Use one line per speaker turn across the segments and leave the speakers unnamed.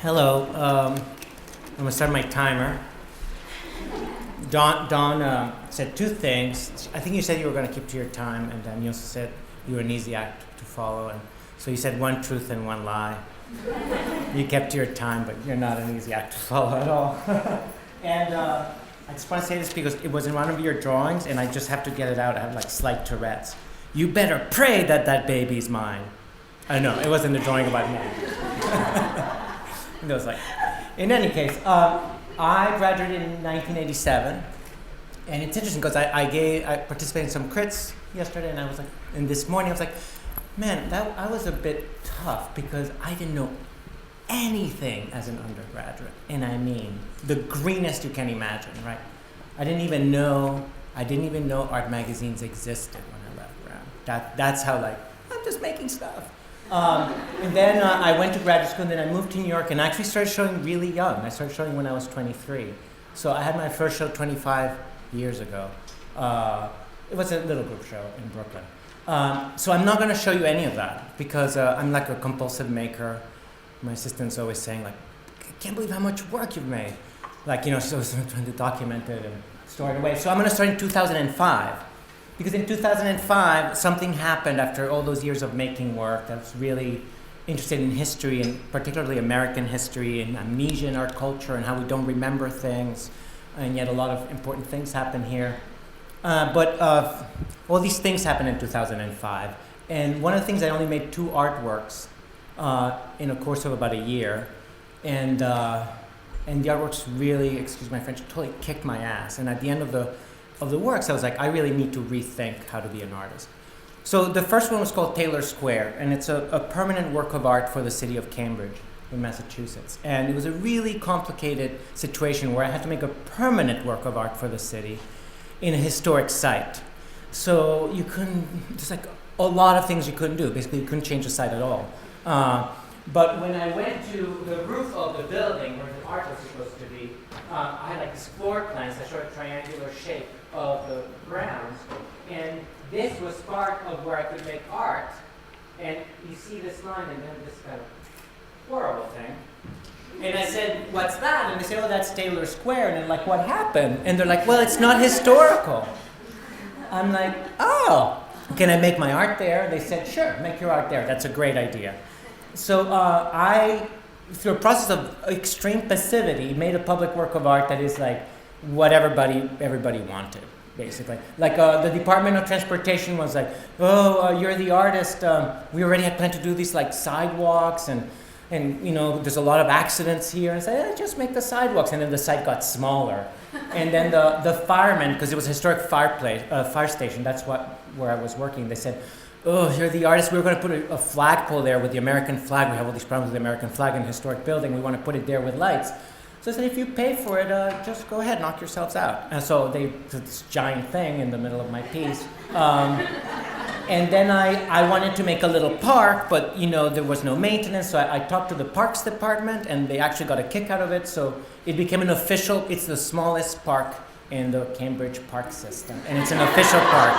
Hello. I'm going to start my timer. Dawn said two things. I think you said you were going to keep to your time, and then you also said you were an easy act to follow. And so you said one truth and one lie. You kept to your time, but you're not an easy act to follow at all. And I just want to say this because it was in one of your drawings, and I just have to get it out. I have like slight Tourette's. You better pray that that baby's mine. I know, it wasn't a drawing about me. It was like, in any case, I graduated in 1987, and it's interesting because I participated in some crits yesterday, and I was like, and this morning I was like, man, I was a bit tough because I didn't know anything as an undergraduate, and I mean the greenest you can imagine, right? I didn't even know art magazines existed when I left Brown. That's how like I'm just making stuff. And then I went to graduate school, and then I moved to New York, and I actually started showing really young. I started showing when I was 23. So I had my first show 25 years ago. It was a little group show in Brooklyn. So I'm not going to show you any of that because I'm like a compulsive maker. My assistant's always saying, like, I can't believe how much work you've made. Like, you know, she's always trying to document it and store it away. So I'm going to start in 2005. Because in 2005, something happened after all those years of making work that was really interested in history, and particularly American history, and amnesia in our culture, and how we don't remember things, and yet a lot of important things happen here. But all these things happened in 2005. And one of the things, I only made 2 artworks in a course of about a year. And the artworks really, excuse my French, totally kicked my ass. And at the end of the works, I was like, I really need to rethink how to be an artist. So the first one was called Taylor Square, and it's a permanent work of art for the city of Cambridge in Massachusetts. And it was a really complicated situation where I had to make a permanent work of art for the city in a historic site. So you couldn't, there's like a lot of things you couldn't do. Basically, you couldn't change the site at all. But when I went to the roof of the building where the art was supposed to be, I had like these floor plans that showed a triangular shape of the grounds, and this was part of where I could make art. And you see this line and then this kind of horrible thing. And I said, what's that? And they said, oh, that's Taylor Square. And they're like, what happened? And they're like, well, it's not historical. I'm like, oh, can I make my art there? They said, sure, make your art there. That's a great idea. So I, through a process of extreme passivity, made a public work of art that is like what everybody wanted, basically. Like the Department of Transportation was like, oh, you're the artist. We already had planned to do these like sidewalks, and you know, there's a lot of accidents here. And I said, just make the sidewalks. And then the site got smaller. And then the firemen, because it was a historic fire station, that's where I was working. They said, oh, you're the artist. We were going to put a flagpole there with the American flag. We have all these problems with the American flag in a historic building. We want to put it there with lights. So I said, if you pay for it, just go ahead, knock yourselves out. And so they put this giant thing in the middle of my piece. And then I wanted to make a little park, but you know, there was no maintenance. So I talked to the Parks Department, and they actually got a kick out of it. So it became an official, it's the smallest park in the Cambridge park system. And it's an official park,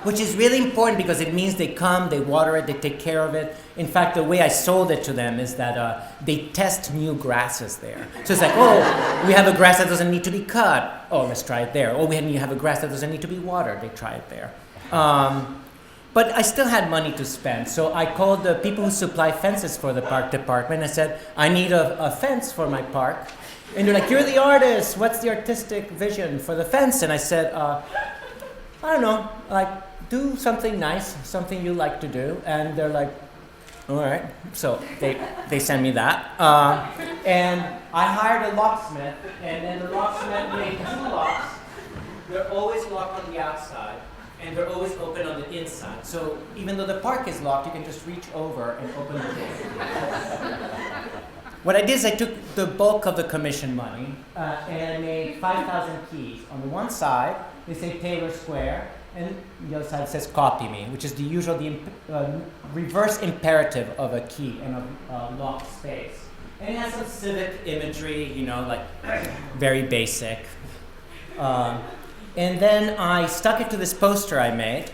which is really important because it means they come, they water it, they take care of it. In fact, the way I sold it to them is that they test new grasses there. So it's like, oh, we have a grass that doesn't need to be cut. Oh, let's try it there. Oh, we have a grass that doesn't need to be watered. They try it there. But I still had money to spend. So I called the people who supply fences for the park department. I said, I need a fence for my park. And they're like, you're the artist. What's the artistic vision for the fence? And I said, I don't know, like, do something nice, something you like to do. And they're like, all right. So they send me that. And I hired a locksmith, and then the locksmith made 2 locks. They're always locked on the outside, and they're always open on the inside. So even though the park is locked, you can just reach over and open the door. What I did is I took the bulk of the commission money, and I made 5,000 keys. On the one side, they say Taylor Square, and the other side says copy me, which is the reverse imperative of a key in a locked space. And it has some civic imagery, you know, like very basic. And then I stuck it to this poster I made.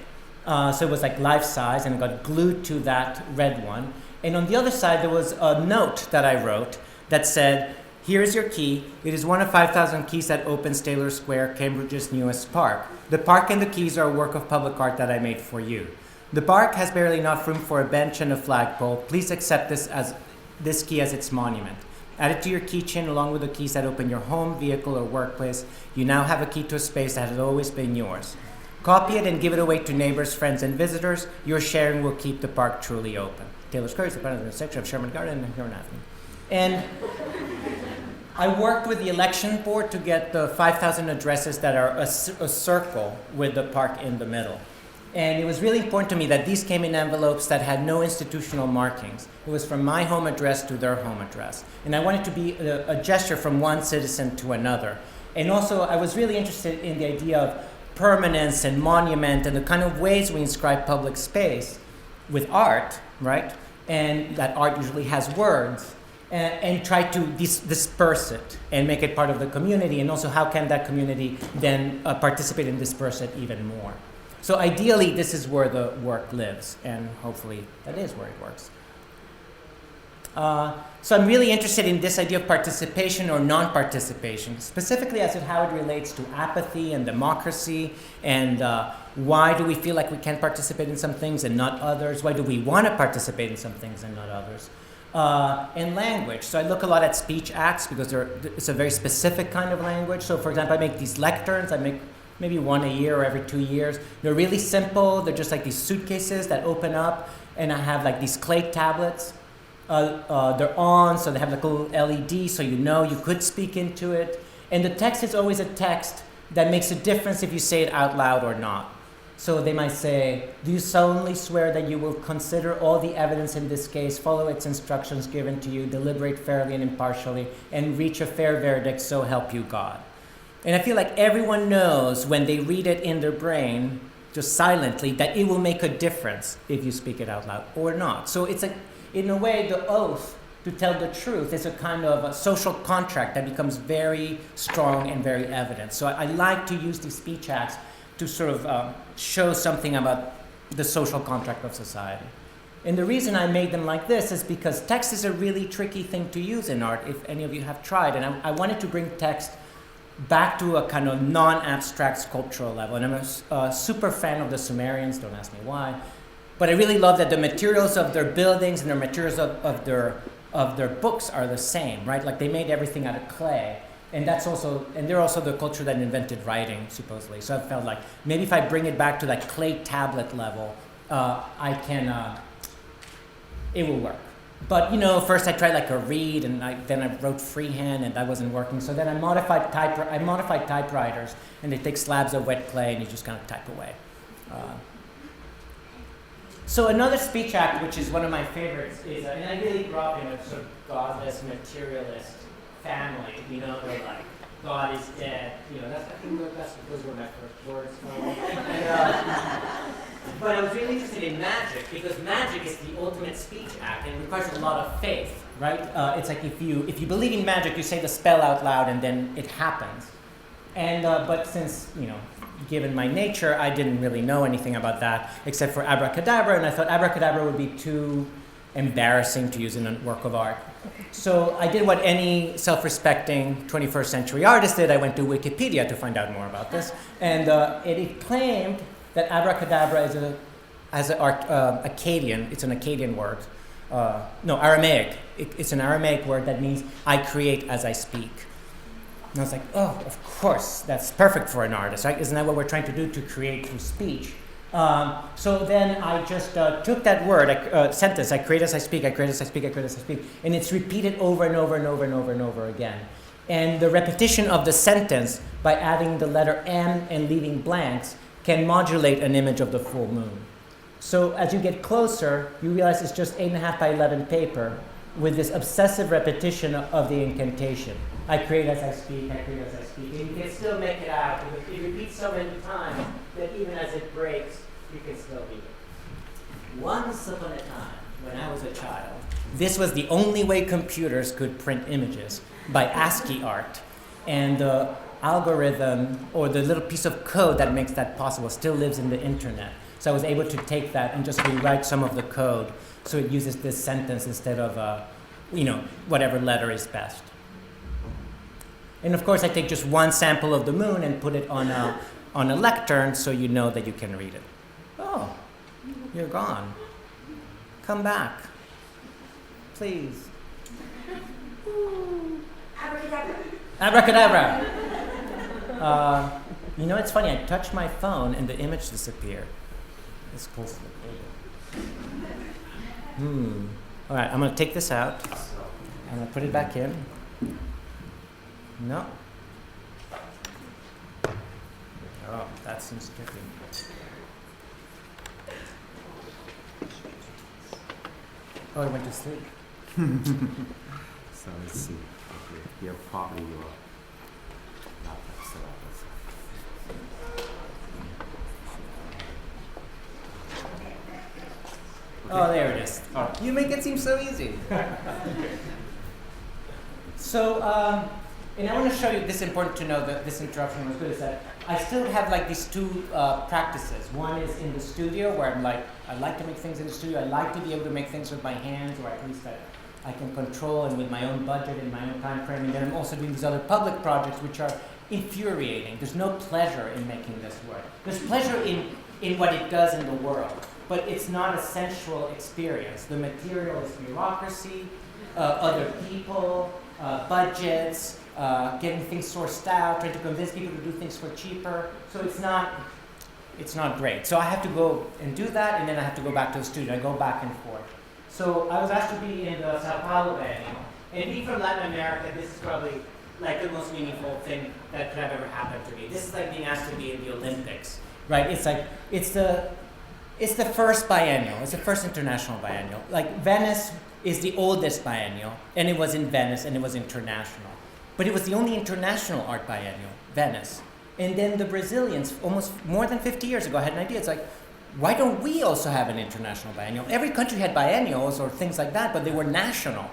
So it was like life size and it got glued to that red one. And on the other side, there was a note that I wrote that said, "Here is your key. It is one of 5,000 keys that opens Taylor Square, Cambridge's newest park. The park and the keys are a work of public art that I made for you. The park has barely enough room for a bench and a flagpole. Please accept this key as its monument. Add it to your keychain along with the keys that open your home, vehicle, or workplace. You now have a key to a space that has always been yours. Copy it and give it away to neighbors, friends, and visitors. Your sharing will keep the park truly open. Taylor Square is the part of the section of Sherman Garden and Huron Avenue." And I worked with the election board to get the 5,000 addresses that are a circle with the park in the middle. And it was really important to me that these came in envelopes that had no institutional markings. It was from my home address to their home address. And I wanted to be a gesture from one citizen to another. And also, I was really interested in the idea of permanence and monument and the kind of ways we inscribe public space with art, right? And that art usually has words. And try to disperse it and make it part of the community. And also, how can that community then participate and disperse it even more? So ideally, this is where the work lives, and hopefully that is where it works. So I'm really interested in this idea of participation or non-participation, specifically as to how it relates to apathy and democracy, and why do we feel like we can participate in some things and not others? Why do we want to participate in some things and not others? And language. So I look a lot at speech acts because it's a very specific kind of language. So for example, I make these lecterns. I make maybe one a year or every 2 years. They're really simple. They're just like these suitcases that open up, and I have like these clay tablets. They're on, so they have like a little LED, so you could speak into it. And the text is always a text that makes a difference if you say it out loud or not. So they might say, "Do you solemnly swear that you will consider all the evidence in this case, follow its instructions given to you, deliberate fairly and impartially, and reach a fair verdict, so help you God?" And I feel like everyone knows when they read it in their brain, just silently, that it will make a difference if you speak it out loud or not. So it's in a way, the oath to tell the truth is a kind of a social contract that becomes very strong and very evident. So I like to use these speech acts to sort of show something about the social contract of society. And the reason I made them like this is because text is a really tricky thing to use in art, if any of you have tried. And I wanted to bring text back to a kind of non-abstract sculptural level. And I'm a super fan of the Sumerians, don't ask me why. But I really love that the materials of their buildings and the materials of their books are the same, right? Like they made everything out of clay. And they're also the culture that invented writing, supposedly. So I felt like maybe if I bring it back to that clay tablet level, it will work. But first I tried like a reed, and then I wrote freehand, and that wasn't working. So then I modified typewriters, and they take slabs of wet clay, and you just kind of type away. So another speech act, which is one of my favorites, is, and I really grew up in a sort of godless, materialist family. They're like, God is dead. Those were my first words. But I was really interested in magic, because magic is the ultimate speech act, and it requires a lot of faith, right? It's like if you believe in magic, you say the spell out loud, and then it happens. And but since given my nature, I didn't really know anything about that except for abracadabra, and I thought abracadabra would be too embarrassing to use in a work of art. So I did what any self-respecting 21st century artist did. I went to Wikipedia to find out more about this, and it claimed that abracadabra is Akkadian. It's an Akkadian word. Aramaic. It's an Aramaic word that means I create as I speak. And I was like, oh, of course, that's perfect for an artist, right? Isn't that what we're trying to do, to create through speech? So then I just took that word, sentence, I create as I speak, I create as I speak, I create as I speak, and it's repeated over and over and over and over and over again. And the repetition of the sentence by adding the letter M and leaving blanks can modulate an image of the full moon. So as you get closer, you realize it's just 8.5 by 11 paper with this obsessive repetition of the incantation. I create as I speak, I create as I speak. And you can still make it out. It repeats so many times that even as it breaks, you can still read it. Once upon a time, when I was a child, this was the only way computers could print images, by ASCII art. And algorithm or the little piece of code that makes that possible still lives in the internet. So I was able to take that and just rewrite some of the code so it uses this sentence instead of, whatever letter is best. And of course, I take just one sample of the moon and put it on a lectern so you know that you can read it. Oh, you're gone. Come back. Please.
Abracadabra.
Abracadabra. It's funny. I touched my phone and the image disappeared. It's close to the table. All right, I'm going to take this out. I'm going to put it back in. No. Oh, that seems tricky. Oh, it went to sleep.
So let's see. You're probably your laptop set up.
Oh, there it is. Oh. You make it seem so easy. So, and I want to show you, this is important to know that this interruption was good, is that I still have like these two practices. One is in the studio where I like to make things in the studio. I like to be able to make things with my hands, or at least I can control and with my own budget and my own time frame. And then I'm also doing these other public projects which are infuriating. There's no pleasure in making this work. There's pleasure in what it does in the world, but it's not a sensual experience. The material is bureaucracy, other people, budgets, getting things sourced out, trying to convince people to do things for cheaper. So it's not great. So I have to go and do that, and then I have to go back to the studio. I go back and forth. So I was asked to be in the Sao Paulo venue, and being from Latin America, this is probably like the most meaningful thing that could have ever happened to me. This is like being asked to be in the Olympics, right? It's the first biennial. It's the first international biennial. Like Venice is the oldest biennial, and it was in Venice, and it was international. But it was the only international art biennial, Venice. And then the Brazilians, almost more than 50 years ago, had an idea. It's like, why don't we also have an international biennial? Every country had biennials or things like that, but they were national.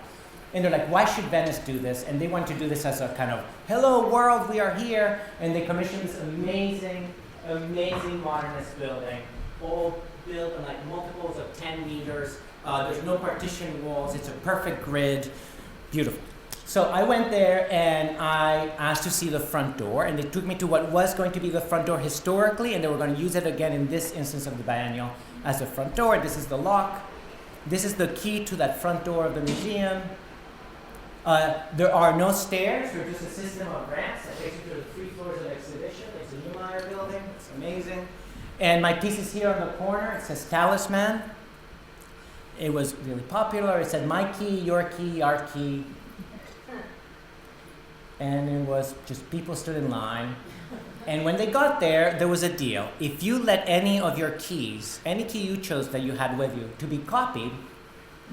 And they're like, why should Venice do this? And they wanted to do this as a kind of, hello world, we are here. And they commissioned this amazing, amazing modernist building, all built on like multiples of 10 meters. There's no partition walls. It's a perfect grid. Beautiful. So I went there and I asked to see the front door, and they took me to what was going to be the front door historically, and they were going to use it again in this instance of the biennial as the front door. This is the lock. This is the key to that front door of the museum. There are no stairs. There's just a system of ramps that takes you to the 3 floors of the exhibition. It's a Niemeyer building. It's amazing. And my piece is here on the corner. It says Talisman. It was really popular. It said my key, your key, our key. And it was just people stood in line. And when they got there, there was a deal. If you let any of your keys, any key you chose that you had with you, to be copied,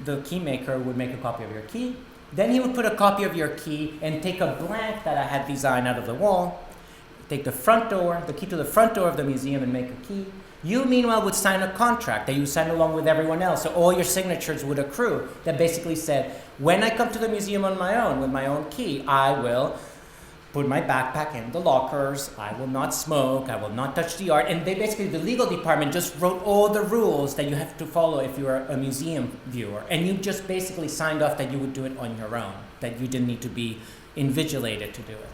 the key maker would make a copy of your key. Then he would put a copy of your key and take a blank that I had designed out of the wall, take the front door, the key to the front door of the museum, and make a key. You, meanwhile, would sign a contract that you signed along with everyone else, so all your signatures would accrue, that basically said, when I come to the museum on my own, with my own key, I will put my backpack in the lockers, I will not smoke, I will not touch the art, and they basically, the legal department just wrote all the rules that you have to follow if you're a museum viewer, and you just basically signed off that you would do it on your own, that you didn't need to be invigilated to do it.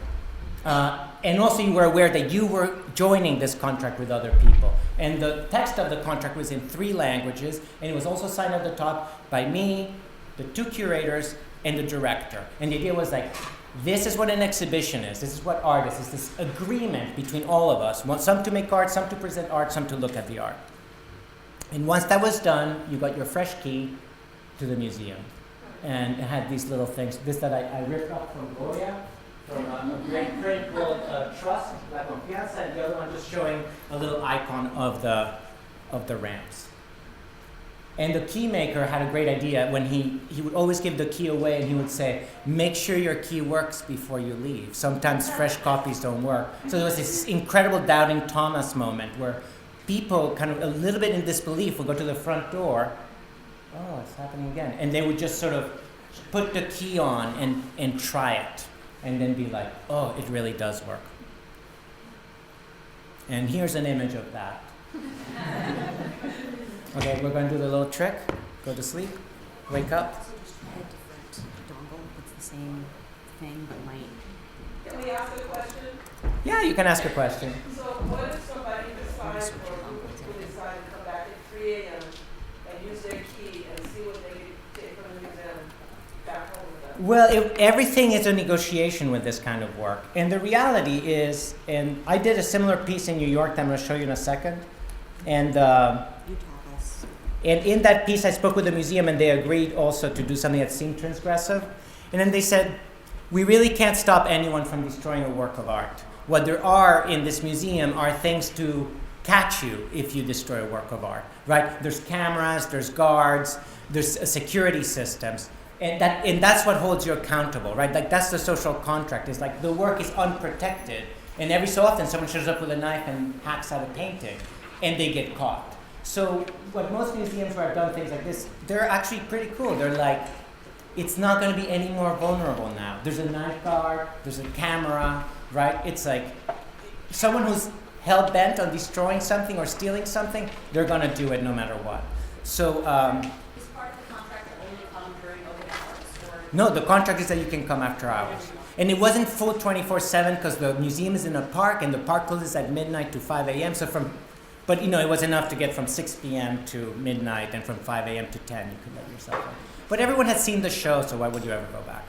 And also you were aware that you were joining this contract with other people. And the text of the contract was in 3 languages, and it was also signed at the top by me, the 2 curators, and the director. And the idea was like, this is what an exhibition is. This is what art is. It's this agreement between all of us. Some to make art, some to present art, some to look at the art. And once that was done, you got your fresh key to the museum. And it had these little things. This that I ripped up from Goya, from a great print called Trust, La Confianza, and the other one just showing a little icon of the ramps. And the key maker had a great idea when he would always give the key away, and he would say, make sure your key works before you leave. Sometimes fresh copies don't work. So there was this incredible doubting Thomas moment where people kind of a little bit in disbelief would go to the front door. Oh, it's happening again. And they would just sort of put the key on and try it. And then be like, oh, it really does work. And here's an image of that. Okay, we're going to do the little trick. Go to sleep, wake up.
So just try a different dongle. It's the same thing, but might.
Can we ask a question?
Yeah, you can ask a question.
So what if somebody decides, or a group of people decide to come back at 3 a.m. and use their key and see what they can take from the museum back home with them?
Well, everything is a negotiation with this kind of work. And the reality is, and I did a similar piece in New York that I'm going to show you in a second. And
You taught us.
And in that piece, I spoke with the museum, and they agreed also to do something that seemed transgressive. And then they said, we really can't stop anyone from destroying a work of art. What there are in this museum are things to catch you if you destroy a work of art, right? There's cameras, there's guards, there's security systems. And that's what holds you accountable, right? Like, that's the social contract. It's like the work is unprotected, and every so often someone shows up with a knife and hacks out a painting, and they get caught. So what most museums where I've done things like this, they're actually pretty cool. They're like, it's not going to be any more vulnerable now. There's a knife guard, there's a camera, right? It's like someone who's hell-bent on destroying something or stealing something, they're going to do it no matter what. So
Is part of the contract to only come during open hours? Or
no, the contract is that you can come after hours. And it wasn't full 24/7 because the museum is in a park, and the park closes at midnight to 5 a.m. But it was enough to get from 6 p.m. to midnight, and from 5 a.m. to 10, you could let yourself in. But everyone has seen the show, so why would you ever go back?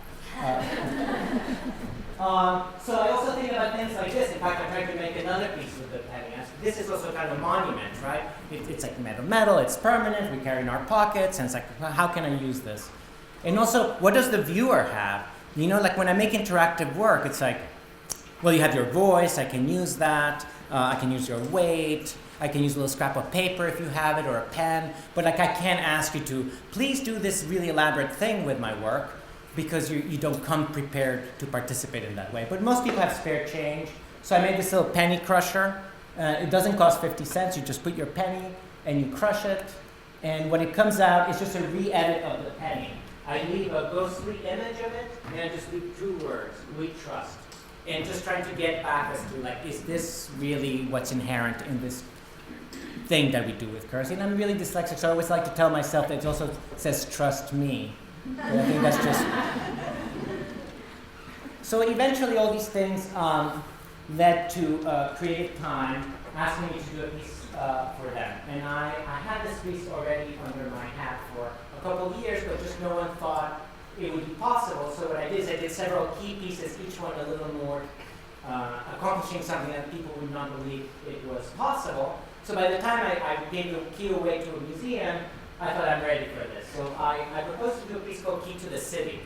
So I also think about things like this. In fact, I'm trying to make another piece with the penny. This is also kind of a monument, right? It's like metal, it's permanent, we carry it in our pockets, and it's like, well, how can I use this? And also, what does the viewer have? Like when I make interactive work, it's like, well, you have your voice, I can use that, I can use your weight, I can use a little scrap of paper if you have it, or a pen, but like I can't ask you to, please do this really elaborate thing with my work, because you don't come prepared to participate in that way. But most people have spare change, so I made this little penny crusher. It doesn't cost 50 cents, you just put your penny and you crush it, and when it comes out, it's just a re-edit of the penny. I leave a ghostly image of it, and I just leave 2 words, we trust. And just trying to get back as to, like, is this really what's inherent in this thing that we do with currency? And I'm really dyslexic, so I always like to tell myself that it also says trust me. But I think that's just... So eventually all these things led to Creative Time asking me to do a piece for them. And I had this piece already under my hat for a couple of years, but just no one thought it would be possible. So what I did is I did several key pieces, each one a little more accomplishing something that people would not believe it was possible. So by the time I gave the key away to a museum, I thought I'm ready for this. So I proposed to do a piece called Key to the City.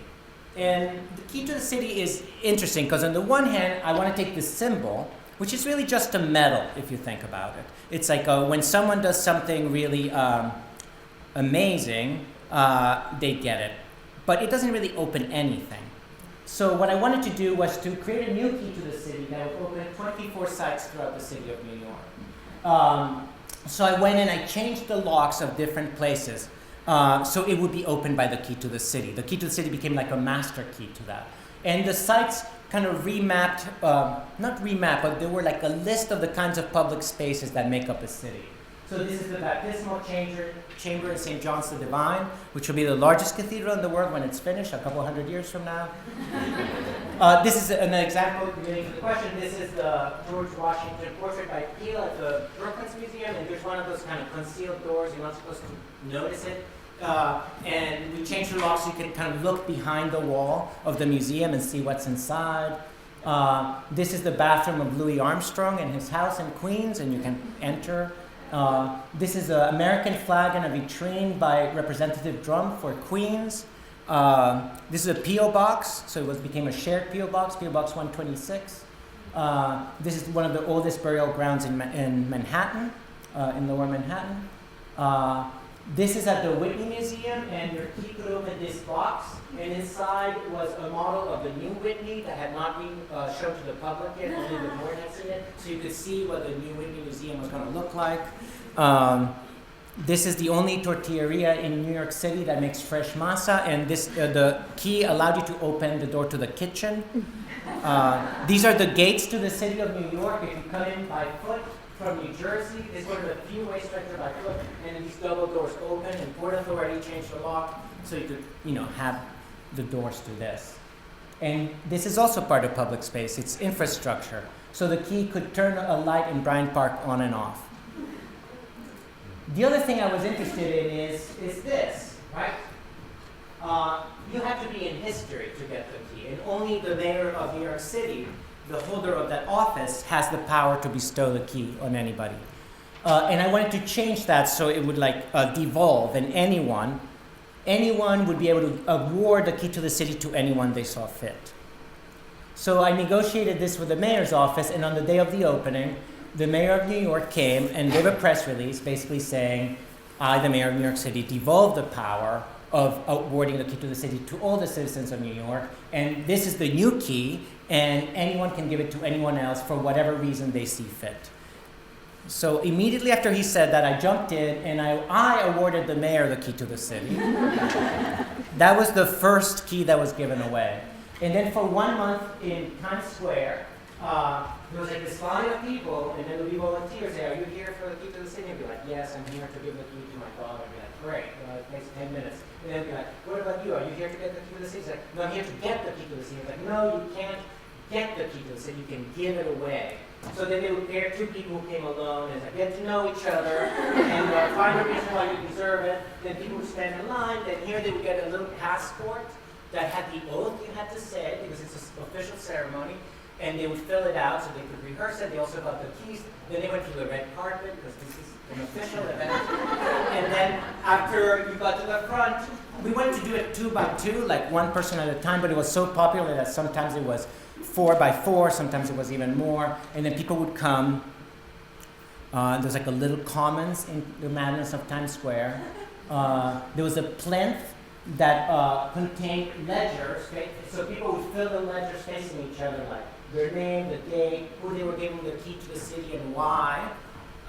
And the Key to the City is interesting because on the one hand, I want to take this symbol, which is really just a medal if you think about it. It's like when someone does something really amazing, they get it. But it doesn't really open anything. So what I wanted to do was to create a new Key to the City that would open 24 sites throughout the city of New York. So I went and I changed the locks of different places so it would be opened by the Key to the City. The Key to the City became like a master key to that. And the sites kind of remapped, not remapped, but they were like a list of the kinds of public spaces that make up a city. So this is the baptismal chamber in St. John's the Divine, which will be the largest cathedral in the world when it's finished, a couple hundred years from now. This is an example relating to the question. This is the George Washington portrait by Peale at the Brookings Museum, and there's one of those kind of concealed doors. You're not supposed to notice it. And we changed the lock so you can kind of look behind the wall of the museum and see what's inside. This is the bathroom of Louis Armstrong in his house in Queens, and you can enter. This is an American flag and a vitrine by Representative Drum for Queens. This is a P.O. box, so it became a shared P.O. box, P.O. Box 126. This is one of the oldest burial grounds in Manhattan, in Lower Manhattan. This is at the Whitney Museum, and your key could open this box, and inside was a model of the new Whitney that had not been shown to the public yet, only the board had seen it, so you could see what the new Whitney Museum was going to look like. This is the only tortilleria in New York City that makes fresh masa, and this the key allowed you to open the door to the kitchen. These are the gates to the city of New York. If you come in by foot, from New Jersey. This is one of the few ways structured by foot, and then these double doors open, and Port Authority changed the lock so you could, have the doors do this. And this is also part of public space. It's infrastructure. So the key could turn a light in Bryant Park on and off. The other thing I was interested in is this, right? You have to be in history to get the key, and only the mayor of New York City, the holder of that office, has the power to bestow the key on anybody. And I wanted to change that so it would devolve, and anyone would be able to award the key to the city to anyone they saw fit. So I negotiated this with the mayor's office, and on the day of the opening, the mayor of New York came and gave a press release basically saying, I, the mayor of New York City, devolve the power of awarding the key to the city to all the citizens of New York, and this is the new key, and anyone can give it to anyone else for whatever reason they see fit. So immediately after he said that, I jumped in and I awarded the mayor the key to the city. That was the first key that was given away. And then for 1 month in Times Square, there was this line of people, and then there'll be volunteers say, are you here for the key to the city? And be like, yes, I'm here to give the key to my daughter. And be like, great, it takes 10 minutes. And then be like, what about you? Are you here to get the key to the city? He's like, no, I'm here to get the key to the city. He's like, no, you can't get the key to the city, you can give it away. So then they would pair two people who came alone and get to know each other and find a reason why you deserve it. Then people would stand in line. Then here they would get a little passport that had the oath you had to say because it's an official ceremony. And they would fill it out so they could rehearse it. They also got the keys. Then they went to the red carpet because this is an official event. And then after you got to the front, we wanted to do it 2 by 2, like one person at a time, but it was so popular that sometimes it was 4 by 4, sometimes it was even more. And then people would come. There's like a little commons in the madness of Times Square. There was a plinth that contained ledgers, okay? So people would fill the ledgers facing each other, like their name, the date, who they were giving the key to the city and why.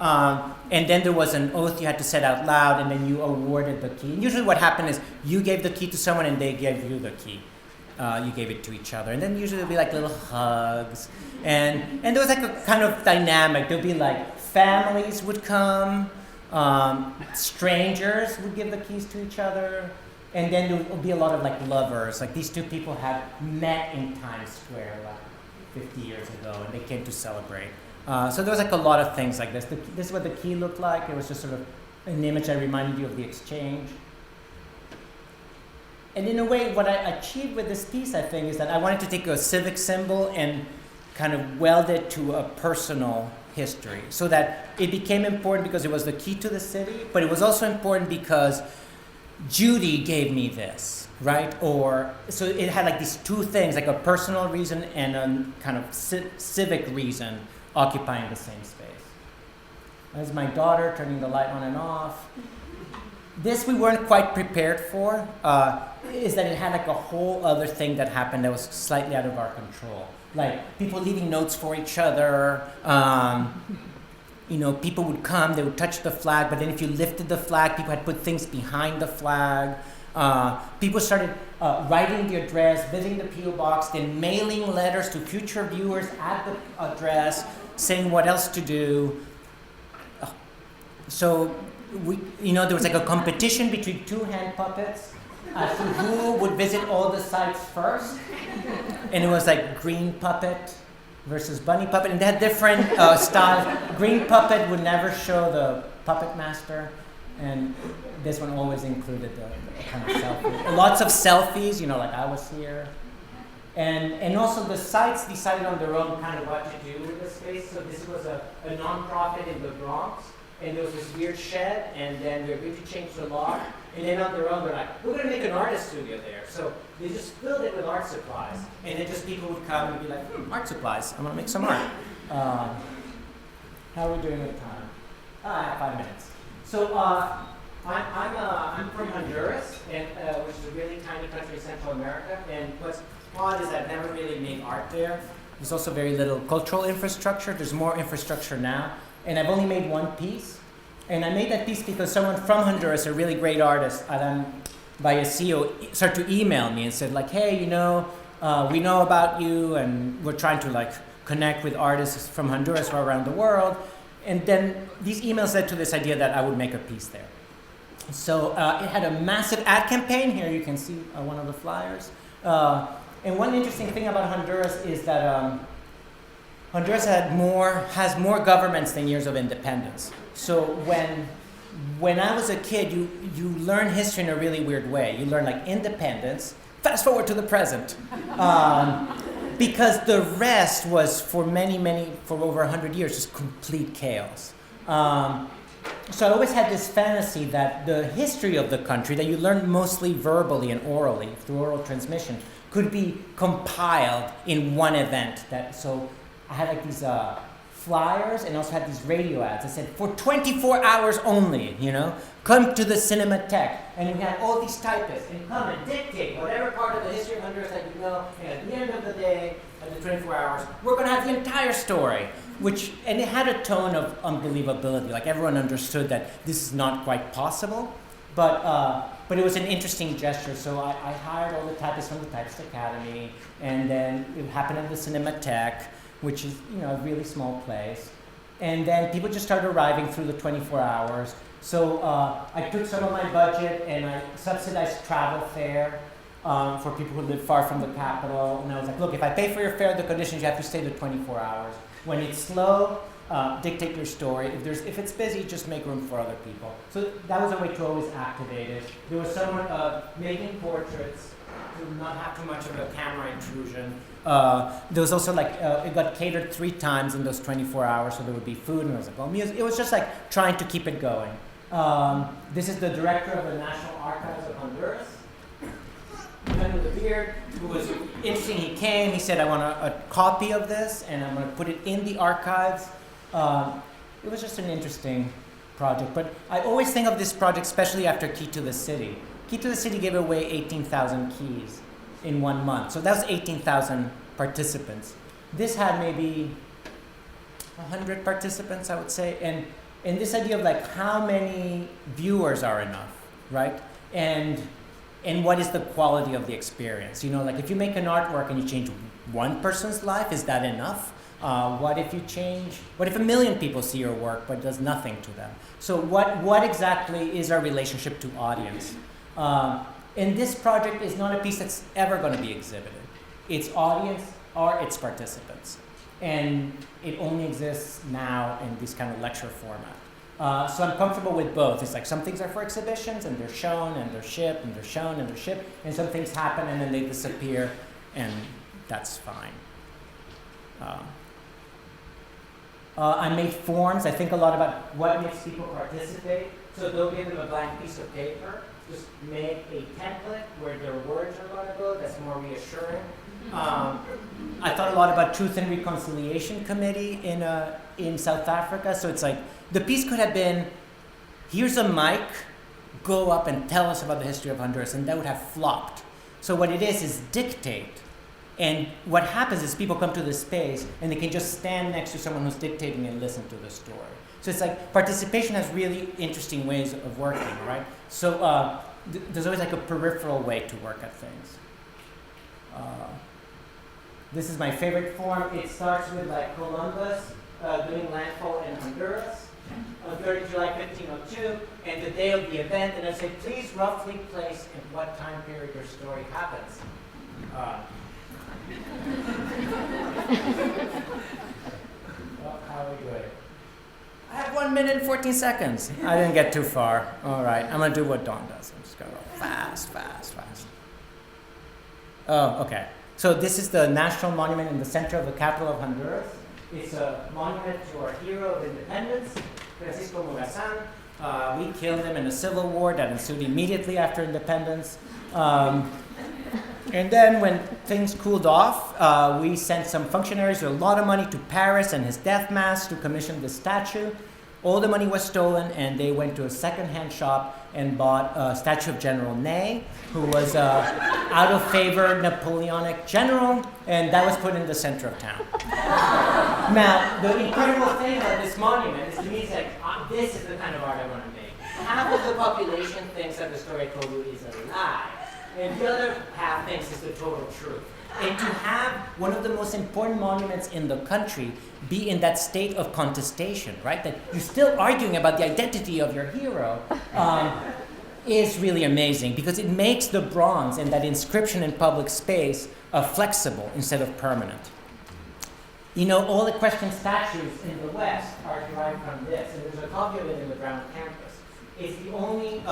And then there was an oath you had to say out loud, and then you awarded the key. And usually what happened is you gave the key to someone and they gave you the key. You gave it to each other. And then usually there'd be like little hugs. And there was like a kind of dynamic. There'd be like families would come, strangers would give the keys to each other. And then there would be a lot of like lovers. Like these two people had met in Times Square like 50 years ago, and they came to celebrate. So there was like a lot of things like this. This is what the key looked like. It was just sort of an image that reminded you of the exchange. And in a way, what I achieved with this piece, I think, is that I wanted to take a civic symbol and kind of weld it to a personal history, so that it became important because it was the key to the city, but it was also important because Judy gave me this, right? Or so it had like these two things, like a personal reason and a kind of civic reason occupying the same space. There's my daughter turning the light on and off. This we weren't quite prepared for, is that it had like a whole other thing that happened that was slightly out of our control. Like people leaving notes for each other. People would come, they would touch the flag, but then if you lifted the flag, people had put things behind the flag. People started writing the address, visiting the P.O. box, then mailing letters to future viewers at the address, saying what else to do. So there was like a competition between two hand puppets as to who would visit all the sites first. And it was like green puppet versus bunny puppet, and they had different styles. Green puppet would never show the puppet master, and this one always included the kind of selfie. Lots of selfies, like I was here. And also the sites decided on their own kind of what to do with the space. So this was a non-profit in the Bronx, and there was this weird shed, and then they agreed to change the law. And then on their own, they're like, we're going to make an artist studio there. So they just filled it with art supplies. And then just people would come and be like, art supplies, I'm going to make some art. How are we doing with time? I have 5 minutes. So I'm from Honduras, which is a really tiny country in Central America. And what's odd is I've never really made art there. There's also very little cultural infrastructure. There's more infrastructure now. And I've only made one piece. And I made that piece because someone from Honduras, a really great artist, Adam Vallecillo, started to email me and said, like, hey, we know about you, and we're trying to, like, connect with artists from Honduras or around the world. And then these emails led to this idea that I would make a piece there. So it had a massive ad campaign. Here you can see one of the flyers. And one interesting thing about Honduras is that Honduras has more governments than years of independence. So when I was a kid, you learn history in a really weird way. You learn like independence, fast forward to the present. Because the rest was for over 100 years, just complete chaos. So I always had this fantasy that the history of the country that you learn mostly verbally and orally, through oral transmission, could be compiled in one event. So I had like these flyers and also had these radio ads that said, for 24 hours only, come to the Cinematheque. And we had all these typists and come and dictate whatever part of the history of Honduras that you know. And at the end of the day, at the 24 hours, we're going to have the entire story. And it had a tone of unbelievability. Like everyone understood that this is not quite possible. But it was an interesting gesture. So I hired all the typists from the Typist Academy. And then it happened at the Cinematheque, which is a really small place. And then people just started arriving through the 24 hours. So I took some of my budget and I subsidized travel fare for people who live far from the capital. And I was like, look, if I pay for your fare, the conditions, you have to stay the 24 hours. When it's slow, dictate your story. If it's busy, just make room for other people. So that was a way to always activate it. There was someone making portraits to not have too much of a camera intrusion. There was also it got catered 3 times in those 24 hours, so there would be food and there was like music. It was just like trying to keep it going. This is the director of the National Archives of Honduras, the man with the beard, who was interesting. He came, he said, I want a copy of this and I'm going to put it in the archives. It was just an interesting project, but I always think of this project, especially after Key to the City. Key to the City gave away 18,000 keys in 1 month. So that was 18,000 participants. This had maybe 100 participants, I would say. And this idea of how many viewers are enough, right? And what is the quality of the experience? If you make an artwork and you change one person's life, is that enough? What if 1 million people see your work but does nothing to them? So what exactly is our relationship to audience? And this project is not a piece that's ever going to be exhibited. Its audience are its participants. And it only exists now in this kind of lecture format. So I'm comfortable with both. It's like some things are for exhibitions and they're shown and they're shipped and they're shown and they're shipped. And some things happen and then they disappear and that's fine. I made forms. I think a lot about what makes people participate. So they'll give them a blank piece of paper. Just make a template where their words are going to go. That's more reassuring. I thought a lot about Truth and Reconciliation Committee in South Africa. So it's like the piece could have been, here's a mic, go up and tell us about the history of Honduras, and that would have flopped. So what it is dictate. And what happens is people come to this space and they can just stand next to someone who's dictating and listen to the story. So it's like participation has really interesting ways of working, right? So there's always a peripheral way to work at things. This is my favorite form. It starts with Columbus doing landfall in Honduras on 3rd July 1502, and the day of the event, and I say, please roughly place in what time period your story happens. Well, how are we doing? I have 1 minute and 14 seconds. I didn't get too far. All right, I'm going to do what Dawn does. I'm just going to go fast. Oh, okay. So this is the national monument in the center of the capital of Honduras. It's a monument to our hero of independence, Francisco Morazan. We killed him in a civil war that ensued immediately after independence. And then when things cooled off, we sent some functionaries with a lot of money to Paris and his death mass to commission this statue. All the money was stolen, and they went to a second-hand shop and bought a statue of General Ney, who was out-of-favor Napoleonic general, and that was put in the center of town. Now, the incredible thing about this monument is to me, it's this is the kind of art I want to make. Half of the population thinks that the story I told you is a lie, and the other half thinks it's the total truth. And to have one of the most important monuments in the country be in that state of contestation, right? That you're still arguing about the identity of your hero is really amazing because it makes the bronze and that inscription in public space flexible instead of permanent. You know, all the equestrian statues in the West are derived from this, and there's a copy of it in the Brown campus. It's the only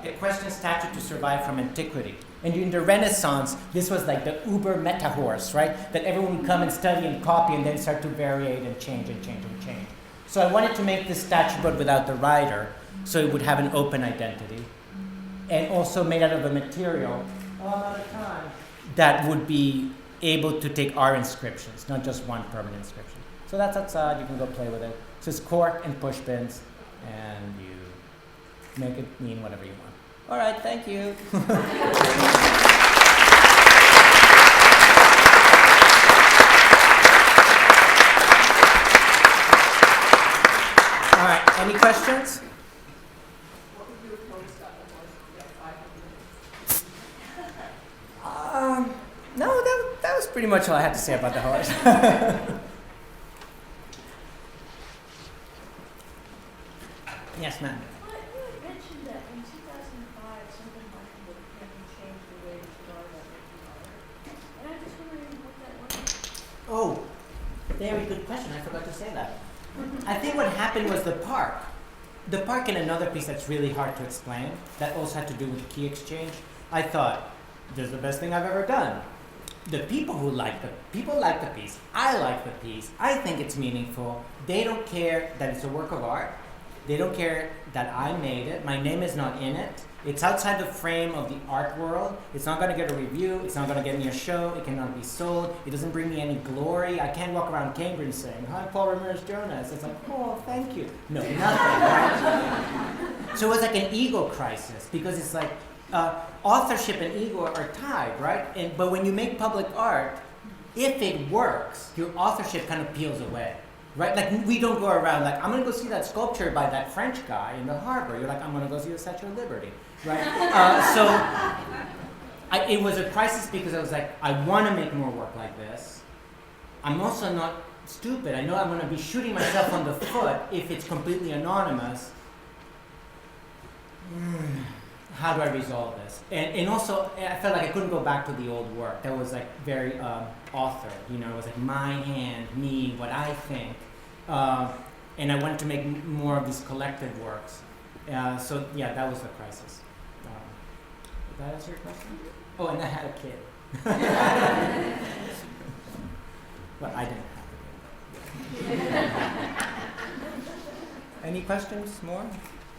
equestrian statue to survive from antiquity. And during the Renaissance, this was like the uber meta horse, right? That everyone would come and study and copy and then start to variate and change and change and change. So I wanted to make this statue but without the rider, so it would have an open identity. And also made out of a material, out of time, that would be able to take our inscriptions, not just one permanent inscription. So that's outside, you can go play with it. So it's cork and push pins, and you make it mean whatever you want. All right, thank you. All right, any questions?
What would you have noticed about the horse if you had 5 minutes?
No, that was pretty much all I had to say about the horse. Yes, ma'am.
Well, you had mentioned that in 2005 something happened that kind of changed the way the star got recorded. And I'm just wondering what that was.
Oh, very good question. I forgot to say that. I think what happened was the park. The park and another piece that's really hard to explain, that also had to do with the key exchange. I thought, this is the best thing I've ever done. The people like the piece. I like the piece. I think it's meaningful. They don't care that it's a work of art. They don't care that I made it. My name is not in it. It's outside the frame of the art world. It's not going to get a review. It's not going to get me a show. It cannot be sold. It doesn't bring me any glory. I can't walk around Cambridge saying, "Hi, Paul Ramirez, Jonas." It's like, "Oh, thank you." No, nothing. Right? So it was like an ego crisis because it's like authorship and ego are tied, right? But when you make public art, if it works, your authorship kind of peels away. Right? Like, we don't go around like, I'm going to go see that sculpture by that French guy in the harbor. You're like, I'm going to go see the Statue of Liberty. Right? It was a crisis because I was like, I want to make more work like this. I'm also not stupid. I know I'm going to be shooting myself on the foot if it's completely anonymous. How do I resolve this? And also, I felt like I couldn't go back to the old work. That was like very authored. You know, it was like my hand, me, what I think. And I wanted to make more of these collective works. So yeah, that was the crisis. Did that answer your question? Oh, and I had a kid. Well, I didn't have a kid. Any questions more?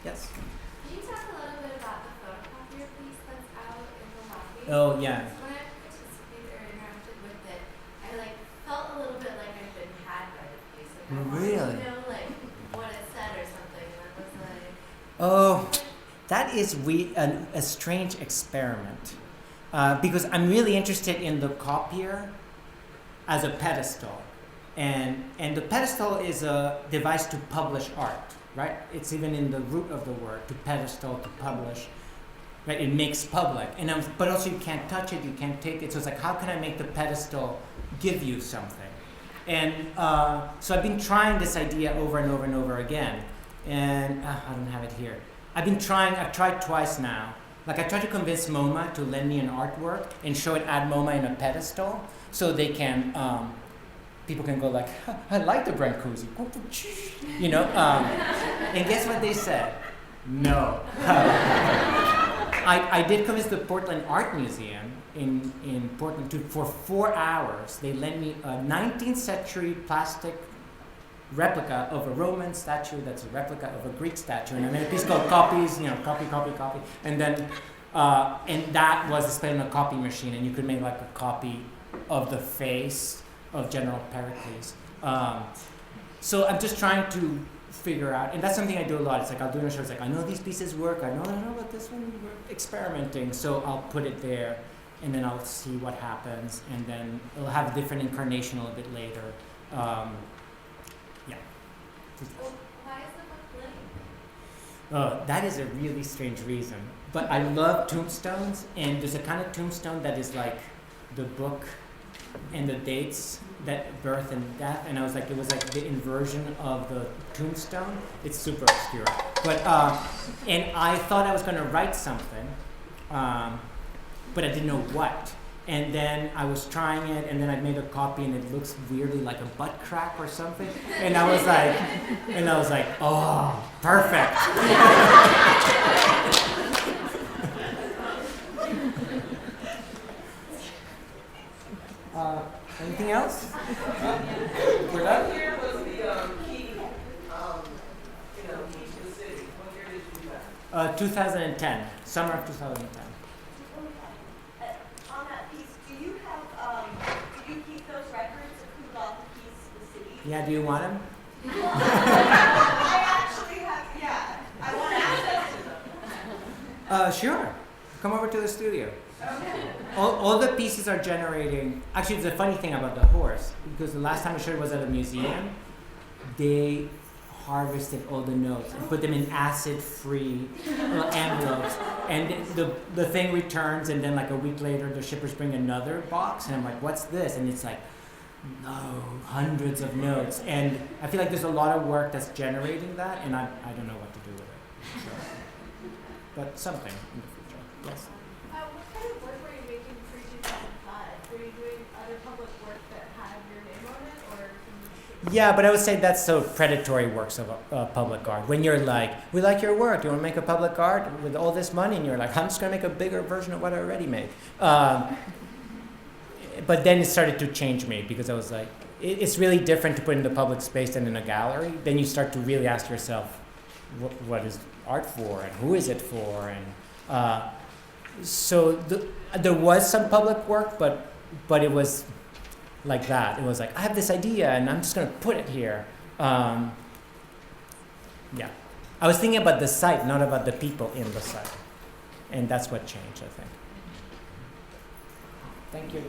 Yes?
Can you talk a little bit about the photocopier piece that's out in the lobby?
Oh, yeah.
When I participated or interacted with it, I felt a little bit like I'd been had by the piece. Like I
Really?
wanted to know what it said or something, and I was like,
Oh, that is a strange experiment. Because I'm really interested in the copier as a pedestal. And the pedestal is a device to publish art, right? It's even in the root of the word, to pedestal, to publish. Right? It makes public. But also you can't touch it, you can't take it. So it's like, how can I make the pedestal give you something? And so I've been trying this idea over and over and over again. And I don't have it here. I've tried twice now. Like I tried to convince MoMA to lend me an artwork and show it at MoMA in a pedestal so they can, people can go like, I like the Brancusi, you know? And guess what they said? No. I did convince the Portland Art Museum in Portland for 4 hours. They lent me a 19th century plastic replica of a Roman statue that's a replica of a Greek statue. And I made a piece called Copies, you know, copy. And then, and that was displayed on a copy machine, and you could make like a copy of the face of General Pericles. So I'm just trying to figure out, and that's something I do a lot. It's like I'll do in a show, it's like, I know these pieces work, I know about this one, we're experimenting, so I'll put it there, and then I'll see what happens, and then it'll have a different incarnation a little bit later. Yeah.
well, why is the book blank?
That is a really strange reason. But I love tombstones, and there's a kind of tombstone that is like the book and the dates, that birth and death, and I was like, it was like the inversion of the tombstone. It's super obscure, but and I thought I was going to write something, but I didn't know what. And then I was trying it, and then I made a copy, and it looks weirdly like a butt crack or something. And I was like, oh, perfect. Anything else? We're done?
What year was the key, key to the city? What year did you do that?
2010, summer of 2010.
On that piece, do you keep those records of who got the keys to the city?
Yeah, do you want them?
I actually have, yeah. I want access to them.
Sure. Come over to the studio.
Okay.
All the pieces are generating. Actually, it's a funny thing about the horse, because the last time I showed it was at a museum. They harvested all the notes and put them in acid-free envelopes, and the thing returns, and then like a week later, the shippers bring another box, and I'm like, "What's this?" And it's like, no, hundreds of notes, and I feel like there's a lot of work that's generating that, and I don't know what to do with it. So, but something in the future, yes.
What kind of work were you making pre-2005? Were you doing other public work that had your name on it, or?
Yeah, but I would say that's so predatory works of public art. When you're like, we like your work, do you want to make a public art with all this money? And you're like, I'm just going to make a bigger version of what I already made. But then it started to change me, because I was like, it's really different to put in the public space than in a gallery. Then you start to really ask yourself, what is art for, and who is it for? And so there was some public work, but it was like that. It was like, I have this idea, and I'm just going to put it here. Yeah. I was thinking about the site, not about the people in the site. And that's what changed, I think. Thank you.